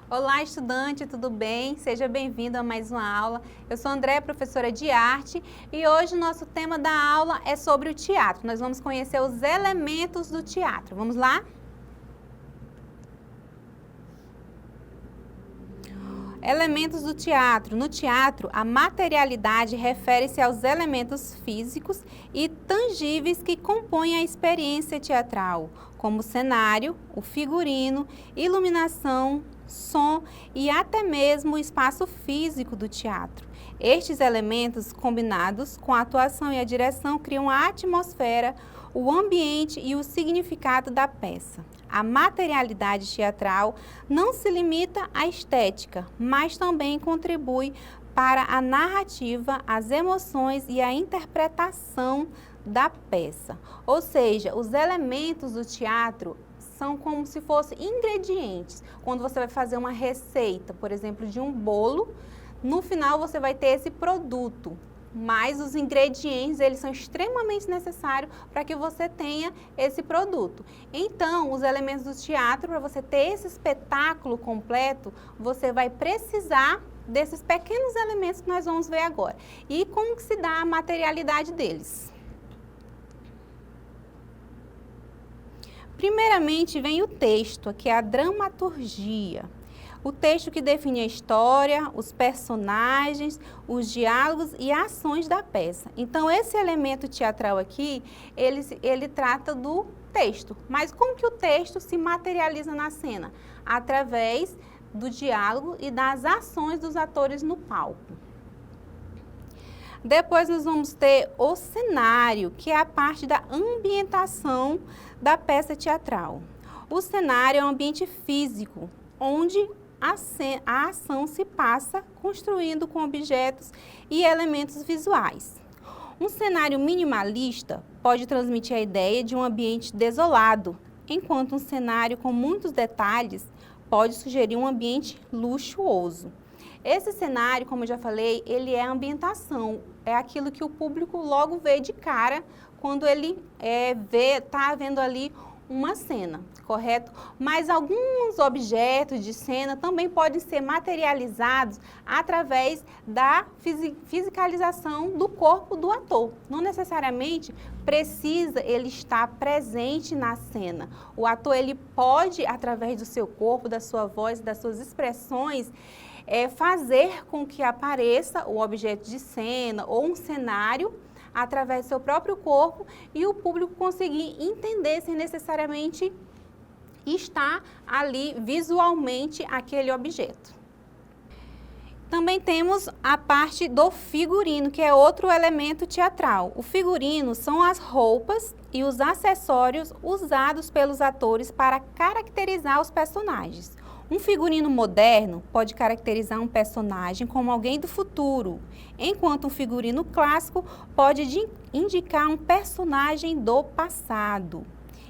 Olá, estudante, tudo bem? Seja bem-vindo a mais uma aula. Eu sou André, professora de arte, e hoje o nosso tema da aula é sobre o teatro. Nós vamos conhecer os elementos do teatro. Vamos lá? Elementos do teatro. No teatro, a materialidade refere-se aos elementos físicos e tangíveis que compõem a experiência teatral, como o cenário, o figurino, iluminação, som e até mesmo o espaço físico do teatro. Estes elementos, combinados com a atuação e a direção, criam a atmosfera, o ambiente e o significado da peça. A materialidade teatral não se limita à estética, mas também contribui para a narrativa, as emoções e a interpretação da peça. Ou seja, os elementos do teatro são como se fossem ingredientes. Quando você vai fazer uma receita, por exemplo, de um bolo, no final você vai ter esse produto. Mas os ingredientes, eles são extremamente necessários para que você tenha esse produto. Então, os elementos do teatro, para você ter esse espetáculo completo, você vai precisar desses pequenos elementos que nós vamos ver agora. E como que se dá a materialidade deles? Primeiramente vem o texto, que é a dramaturgia. O texto que define a história, os personagens, os diálogos e ações da peça. Então, esse elemento teatral aqui, ele trata do texto. Mas como que o texto se materializa na cena? Através do diálogo e das ações dos atores no palco. Depois nós vamos ter o cenário, que é a parte da ambientação da peça teatral. O cenário é um ambiente físico, onde a ação se passa construindo com objetos e elementos visuais. Um cenário minimalista pode transmitir a ideia de um ambiente desolado, enquanto um cenário com muitos detalhes pode sugerir um ambiente luxuoso. Esse cenário, como eu já falei, ele é a ambientação, é aquilo que o público logo vê de cara quando ele está vendo ali uma cena, correto? Mas alguns objetos de cena também podem ser materializados através da fisicalização do corpo do ator. Não necessariamente precisa ele estar presente na cena. O ator, ele pode, através do seu corpo, da sua voz, das suas expressões, fazer com que apareça o objeto de cena ou um cenário através do seu próprio corpo e o público conseguir entender sem necessariamente estar ali visualmente aquele objeto. Também temos a parte do figurino, que é outro elemento teatral. O figurino são as roupas e os acessórios usados pelos atores para caracterizar os personagens. Um figurino moderno pode caracterizar um personagem como alguém do futuro, enquanto um figurino clássico pode indicar um personagem do passado.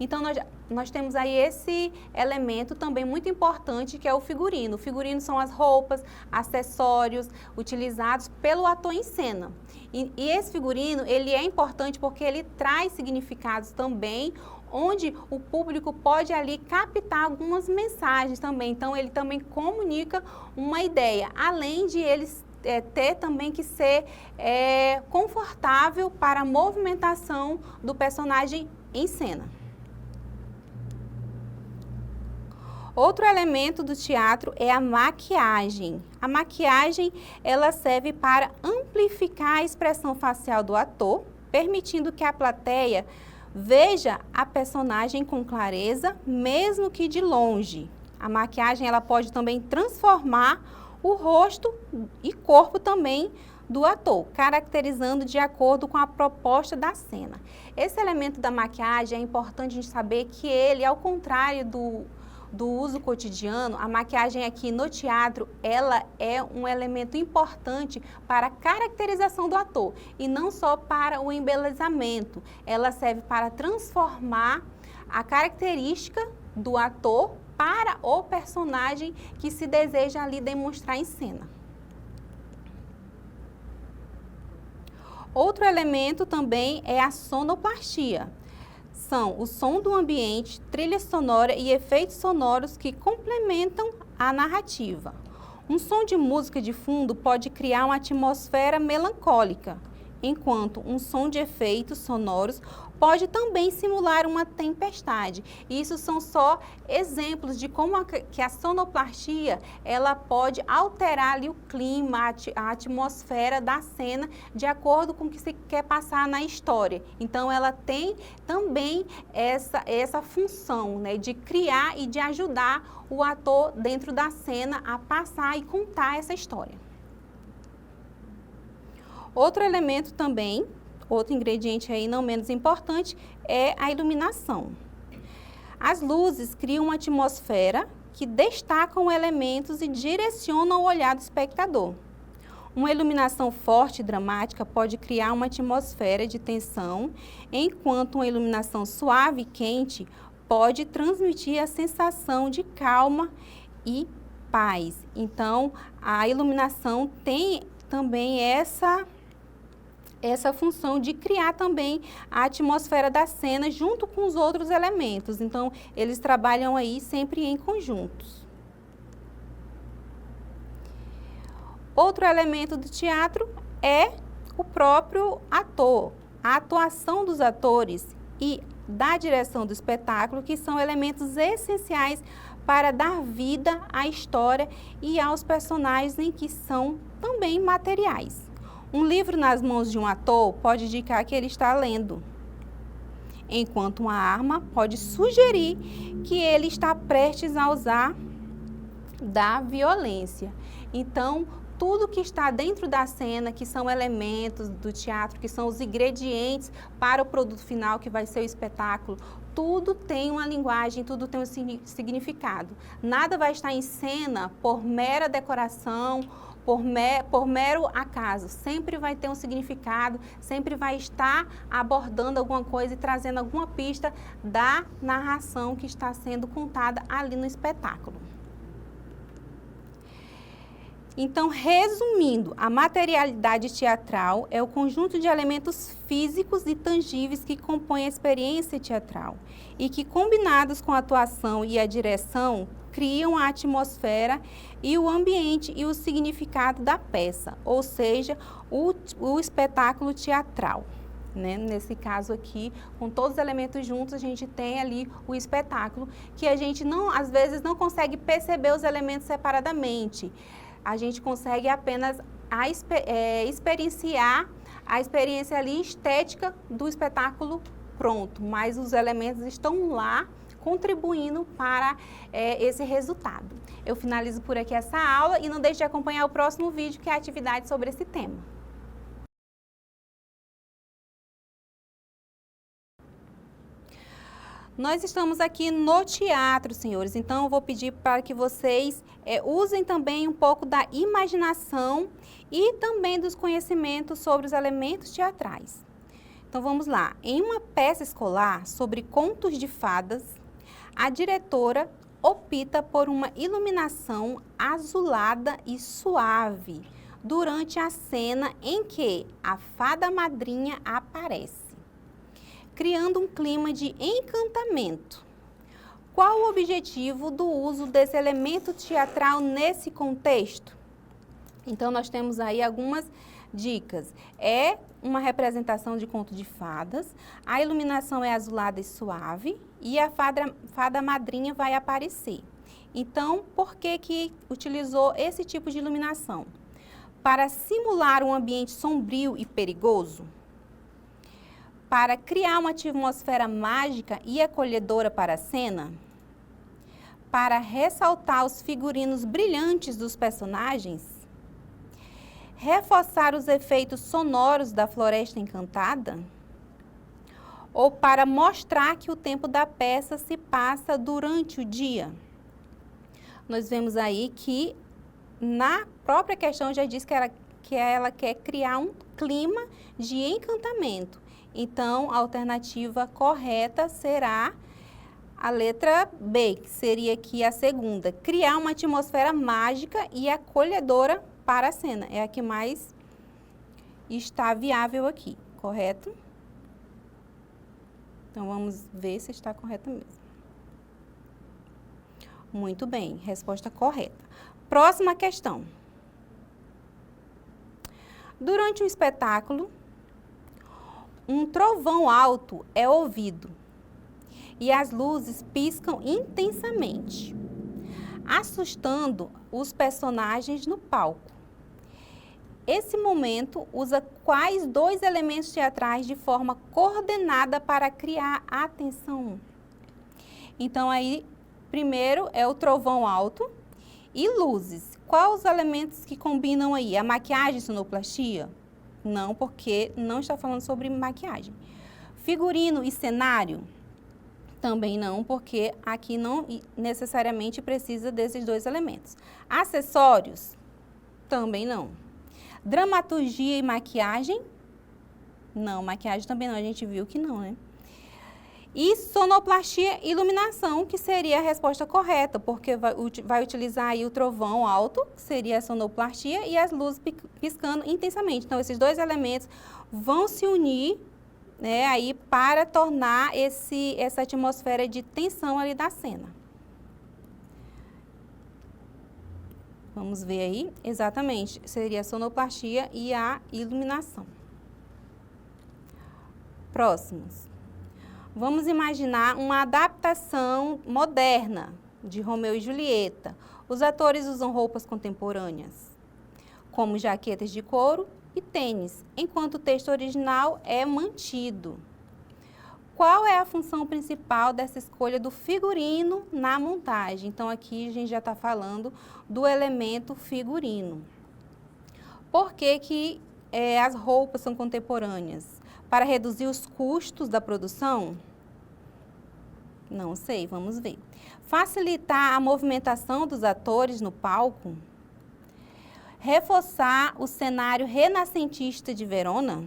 Então, nós temos aí esse elemento também muito importante, que é o figurino. O figurino são as roupas, acessórios utilizados pelo ator em cena. E esse figurino, ele é importante porque ele traz significados também, onde o público pode ali captar algumas mensagens também. Então, ele também comunica uma ideia, além de eles ter também que ser confortável para a movimentação do personagem em cena. Outro elemento do teatro é a maquiagem. A maquiagem, ela serve para amplificar a expressão facial do ator, permitindo que a plateia veja a personagem com clareza, mesmo que de longe. A maquiagem, ela pode também transformar o rosto e corpo também do ator, caracterizando de acordo com a proposta da cena. Esse elemento da maquiagem é importante a gente saber que ele, ao contrário do uso cotidiano, a maquiagem aqui no teatro, ela é um elemento importante para a caracterização do ator e não só para o embelezamento. Ela serve para transformar a característica do ator para o personagem que se deseja ali demonstrar em cena. Outro elemento também é a sonoplastia. São o som do ambiente, trilha sonora e efeitos sonoros que complementam a narrativa. Um som de música de fundo pode criar uma atmosfera melancólica, enquanto um som de efeitos sonoros pode também simular uma tempestade. Isso são só exemplos de como que a sonoplastia ela pode alterar ali o clima, a atmosfera da cena de acordo com o que se quer passar na história. Então ela tem também essa função, né, de criar e de ajudar o ator dentro da cena a passar e contar essa história. Outro elemento também, outro ingrediente aí não menos importante, é a iluminação. As luzes criam uma atmosfera que destacam elementos e direcionam o olhar do espectador. Uma iluminação forte e dramática pode criar uma atmosfera de tensão, enquanto uma iluminação suave e quente pode transmitir a sensação de calma e paz. Então, a iluminação tem também essa função de criar também a atmosfera da cena junto com os outros elementos. Então, eles trabalham aí sempre em conjuntos. Outro elemento do teatro é o próprio ator, a atuação dos atores e da direção do espetáculo, que são elementos essenciais para dar vida à história e aos personagens em que são também materiais. Um livro nas mãos de um ator pode indicar que ele está lendo, enquanto uma arma pode sugerir que ele está prestes a usar da violência. Então, tudo que está dentro da cena, que são elementos do teatro, que são os ingredientes para o produto final, que vai ser o espetáculo, tudo tem uma linguagem, tudo tem um significado. Nada vai estar em cena por mera decoração, por mero acaso, sempre vai ter um significado, sempre vai estar abordando alguma coisa e trazendo alguma pista da narração que está sendo contada ali no espetáculo. Então, resumindo, a materialidade teatral é o conjunto de elementos físicos e tangíveis que compõem a experiência teatral e que, combinados com a atuação e a direção, criam a atmosfera e o ambiente e o significado da peça, ou seja, o espetáculo teatral. Né? Nesse caso aqui, com todos os elementos juntos, a gente tem ali o espetáculo, que a gente às vezes não consegue perceber os elementos separadamente. A gente consegue apenas experienciar a experiência ali estética do espetáculo pronto, mas os elementos estão lá contribuindo para esse resultado. Eu finalizo por aqui essa aula e não deixe de acompanhar o próximo vídeo, que é a atividade sobre esse tema. Nós estamos aqui no teatro, senhores, então eu vou pedir para que vocês usem também um pouco da imaginação e também dos conhecimentos sobre os elementos teatrais. Então vamos lá. Em uma peça escolar sobre contos de fadas, a diretora opta por uma iluminação azulada e suave durante a cena em que a fada madrinha aparece, criando um clima de encantamento. Qual o objetivo do uso desse elemento teatral nesse contexto? Então, nós temos aí algumas dicas. É uma representação de conto de fadas, a iluminação é azulada e suave e a fada madrinha vai aparecer. Então, por que utilizou esse tipo de iluminação? Para simular um ambiente sombrio e perigoso? Para criar uma atmosfera mágica e acolhedora para a cena? Para ressaltar os figurinos brilhantes dos personagens? Reforçar os efeitos sonoros da Floresta Encantada? Ou para mostrar que o tempo da peça se passa durante o dia? Nós vemos aí que na própria questão já diz que ela quer criar um clima de encantamento. Então, a alternativa correta será a letra B, que seria aqui a segunda. Criar uma atmosfera mágica e acolhedora para a cena. É a que mais está viável aqui, correto? Então, vamos ver se está correto mesmo. Muito bem, resposta correta. Próxima questão. Durante o espetáculo, um trovão alto é ouvido e as luzes piscam intensamente, assustando os personagens no palco. Esse momento usa quais dois elementos teatrais de forma coordenada para criar atenção? Então, aí, primeiro é o trovão alto e luzes. Quais os elementos que combinam aí? A maquiagem e sonoplastia? Não, porque não está falando sobre maquiagem. Figurino e cenário? Também não, porque aqui não necessariamente precisa desses dois elementos. Acessórios? Também não. Dramaturgia e maquiagem? Não, maquiagem também não, a gente viu que não, né? E sonoplastia e iluminação, que seria a resposta correta, porque vai utilizar aí o trovão alto, que seria a sonoplastia, e as luzes piscando intensamente. Então, esses dois elementos vão se unir, né, aí para tornar essa atmosfera de tensão ali da cena. Vamos ver aí, exatamente, seria a sonoplastia e a iluminação. Próximos. Vamos imaginar uma adaptação moderna de Romeu e Julieta. Os atores usam roupas contemporâneas, como jaquetas de couro e tênis, enquanto o texto original é mantido. Qual é a função principal dessa escolha do figurino na montagem? Então, aqui a gente já está falando do elemento figurino. Por que as roupas são contemporâneas? Para reduzir os custos da produção? Não sei, vamos ver. Facilitar a movimentação dos atores no palco? Reforçar o cenário renascentista de Verona?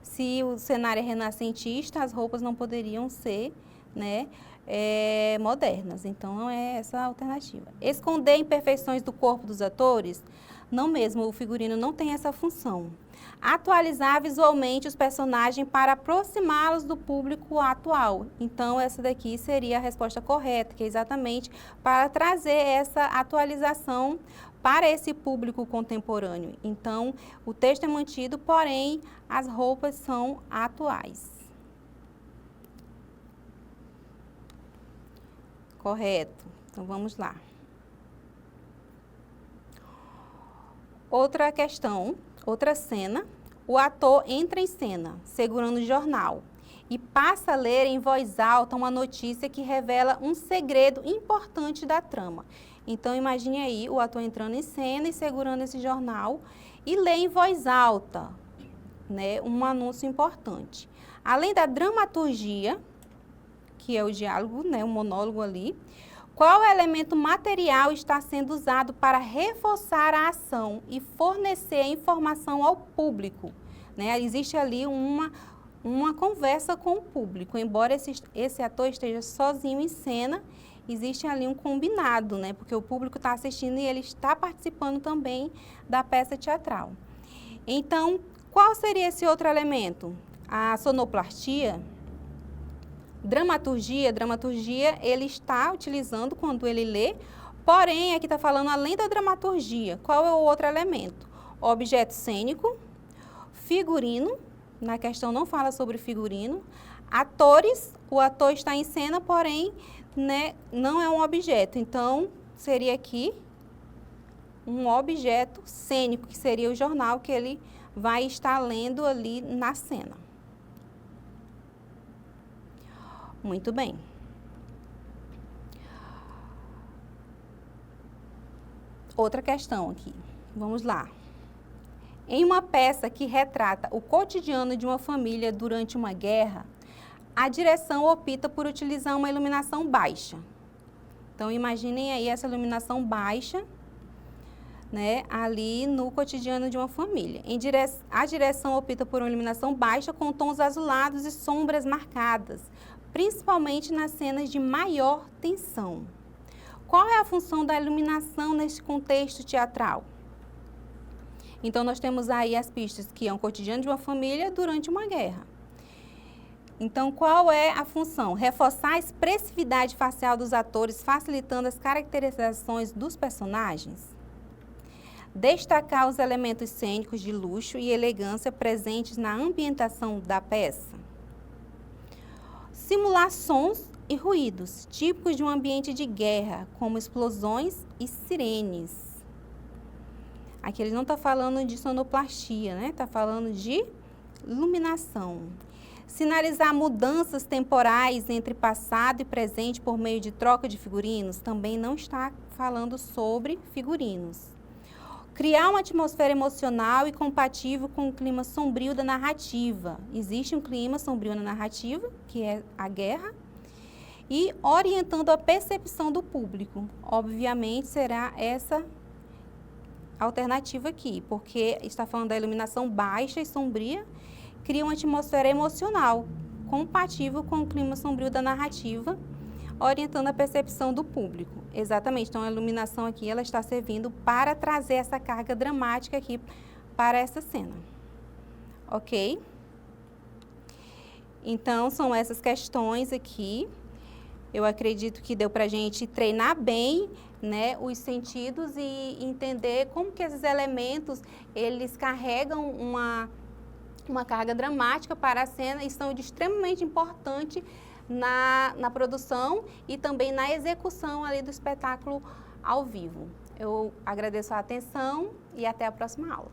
Se o cenário é renascentista, as roupas não poderiam ser, né, modernas. Então, não é essa a alternativa. Esconder imperfeições do corpo dos atores? Não mesmo, o figurino não tem essa função. Atualizar visualmente os personagens para aproximá-los do público atual. Então, essa daqui seria a resposta correta, que é exatamente para trazer essa atualização para esse público contemporâneo. Então, o texto é mantido, porém, as roupas são atuais. Correto. Então, vamos lá. Outra questão, outra cena. O ator entra em cena, segurando o jornal, e passa a ler em voz alta uma notícia que revela um segredo importante da trama. Então, imagine aí o ator entrando em cena e segurando esse jornal e lê em voz alta, né, um anúncio importante. Além da dramaturgia, que é o diálogo, né, o monólogo ali, qual elemento material está sendo usado para reforçar a ação e fornecer a informação ao público? Né? Existe ali uma conversa com o público. Embora esse ator esteja sozinho em cena, existe ali um combinado, né? Porque o público está assistindo e ele está participando também da peça teatral. Então, qual seria esse outro elemento? A sonoplastia? Dramaturgia ele está utilizando quando ele lê, porém, aqui está falando além da dramaturgia. Qual é o outro elemento? Objeto cênico, figurino, na questão não fala sobre figurino. Atores, o ator está em cena, porém, né, não é um objeto. Então, seria aqui um objeto cênico, que seria o jornal que ele vai estar lendo ali na cena. Muito bem. Outra questão aqui. Vamos lá. Em uma peça que retrata o cotidiano de uma família durante uma guerra, a direção opta por utilizar uma iluminação baixa. Então, imaginem aí essa iluminação baixa, né, ali no cotidiano de uma família. A direção opta por uma iluminação baixa com tons azulados e sombras marcadas, principalmente nas cenas de maior tensão. Qual é a função da iluminação neste contexto teatral? Então, nós temos aí as pistas que é um cotidiano de uma família durante uma guerra. Então, qual é a função? Reforçar a expressividade facial dos atores, facilitando as caracterizações dos personagens. Destacar os elementos cênicos de luxo e elegância presentes na ambientação da peça. Simular sons e ruídos típicos de um ambiente de guerra, como explosões e sirenes. Aqui ele não está falando de sonoplastia, né? Está falando de iluminação. Sinalizar mudanças temporais entre passado e presente por meio de troca de figurinos. Também não está falando sobre figurinos. Criar uma atmosfera emocional e compatível com o clima sombrio da narrativa. Existe um clima sombrio na narrativa, que é a guerra, e orientando a percepção do público. Obviamente, será essa alternativa aqui, porque está falando da iluminação baixa e sombria, cria uma atmosfera emocional, compatível com o clima sombrio da narrativa, orientando a percepção do público. Exatamente, então a iluminação aqui ela está servindo para trazer essa carga dramática aqui para essa cena. Ok? Então, são essas questões aqui. Eu acredito que deu para a gente treinar bem, né, os sentidos e entender como que esses elementos, eles carregam uma carga dramática para a cena e são de extremamente importante na produção e também na execução ali do espetáculo ao vivo. Eu agradeço a atenção e até a próxima aula.